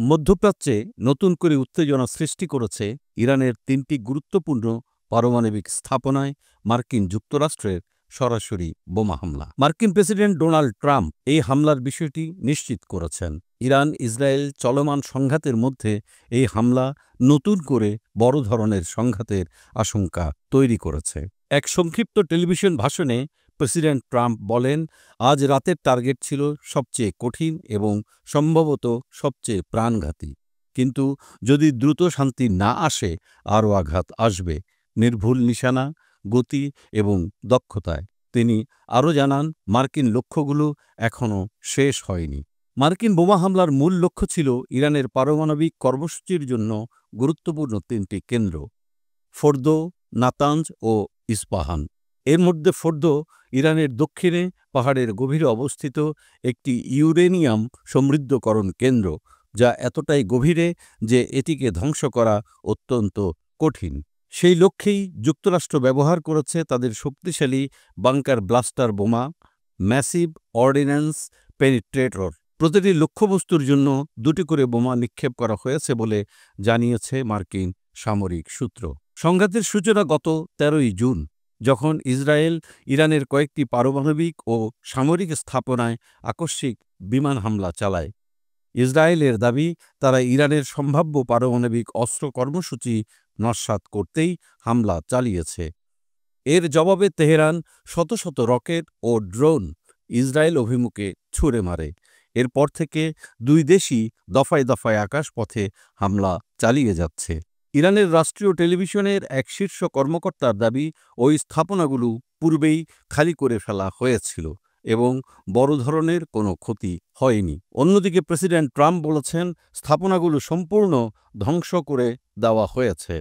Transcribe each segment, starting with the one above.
মধ্যপ্রাচ্যে নতুন করে উত্তেজনা সৃষ্টি করেছে ইরানের ৩টি গুরুত্বপূর্ণ পারমাণবিক স্থাপনায় মার্কিন যুক্তরাষ্ট্রের সরাসরি বোমা হামলা। মার্কিন প্রেসিডেন্ট ডোনাল্ড ট্রাম্প এই হামলার বিষয়টি নিশ্চিত করেছেন। ইরান ইসরায়েল চলমান সংঘাতের মধ্যে এই হামলা নতুন করে বড় ধরনের সংঘাতের আশঙ্কা তৈরি করেছে। এক সংক্ষিপ্ত টেলিভিশন ভাষণে প্রেসিডেন্ট ট্রাম্প বলেন, আজ রাতের টার্গেট ছিল সবচেয়ে কঠিন এবং সম্ভবত সবচেয়ে প্রাণঘাতী। কিন্তু যদি দ্রুত শান্তি না আসে, আরও আঘাত আসবে, নির্ভুল নিশানা, গতি এবং দক্ষতায়। তিনি আরও জানান, মার্কিন লক্ষ্যগুলো এখনও শেষ হয়নি। মার্কিন বোমা হামলার মূল লক্ষ্য ছিল ইরানের পারমাণবিক কর্মসূচির জন্য গুরুত্বপূর্ণ ৩টি কেন্দ্র: ফোর্দো, নাতাঞ্জ ও ইস্পাহান। এর মধ্যে ফোর্দো ইরানের দক্ষিণে পাহাড়ের গভীরে অবস্থিত একটি ইউরেনিয়াম সমৃদ্ধকরণ কেন্দ্র, যা এতটাই গভীরে যে এটিকে ধ্বংস করা অত্যন্ত কঠিন। সেই লক্ষ্যেই যুক্তরাষ্ট্র ব্যবহার করেছে তাদের শক্তিশালী বাংকার ব্লাস্টার বোমা, ম্যাসিভ অর্ডিন্যান্স পেনিট্রেটর। প্রতিটি লক্ষ্যবস্তুর জন্য ২টি করে বোমা নিক্ষেপ করা হয়েছে বলে জানিয়েছে মার্কিন সামরিক সূত্র। সংঘাতের সূচনা গত ১৩ই জুন, যখন ইসরায়েল ইরানের কয়েকটি পারমাণবিক ও সামরিক স্থাপনায় আকস্মিক বিমান হামলা চালায়। ইসরায়েলের দাবি, তারা ইরানের সম্ভাব্য পারমাণবিক অস্ত্র কর্মসূচি নস্যাৎ করতেই হামলা চালিয়েছে। এর জবাবে তেহরান শত শত রকেট ও ড্রোন ইসরায়েল অভিমুখে ছুড়ে মারে। এরপর থেকে দুই দেশই দফায় দফায় আকাশপথে হামলা চালিয়ে যাচ্ছে। ইরানের রাষ্ট্রীয় টেলিভিশনের এক শীর্ষ কর্মকর্তার দাবি, ওই স্থাপনাগুলো পূর্বেই খালি করে ফেলা হয়েছিল এবং বড় ধরনের কোনো ক্ষতি হয়নি। অন্যদিকে প্রেসিডেন্ট ট্রাম্প বলেছেন, স্থাপনাগুলো সম্পূর্ণ ধ্বংস করে দেওয়া হয়েছে।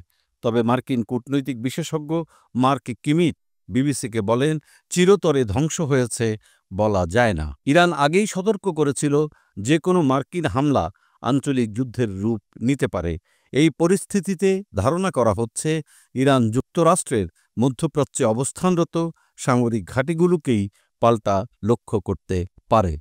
তবে মার্কিন কূটনৈতিক বিশেষজ্ঞ মার্ক কিমিট বিবিসিকে বলেন, চিরতরে ধ্বংস হয়েছে বলা যায় না। ইরান আগেই সতর্ক করেছিল, যে কোনো মার্কিন হামলা আঞ্চলিক যুদ্ধের রূপ নিতে পারে। এই পরিস্থিতিতে ধারণা করা হচ্ছে, ইরান যুক্তরাষ্ট্রের মধ্যপ্রাচ্যে অবস্থানরত সামরিক ঘাঁটিগুলোকেই পাল্টা লক্ষ্য করতে পারে।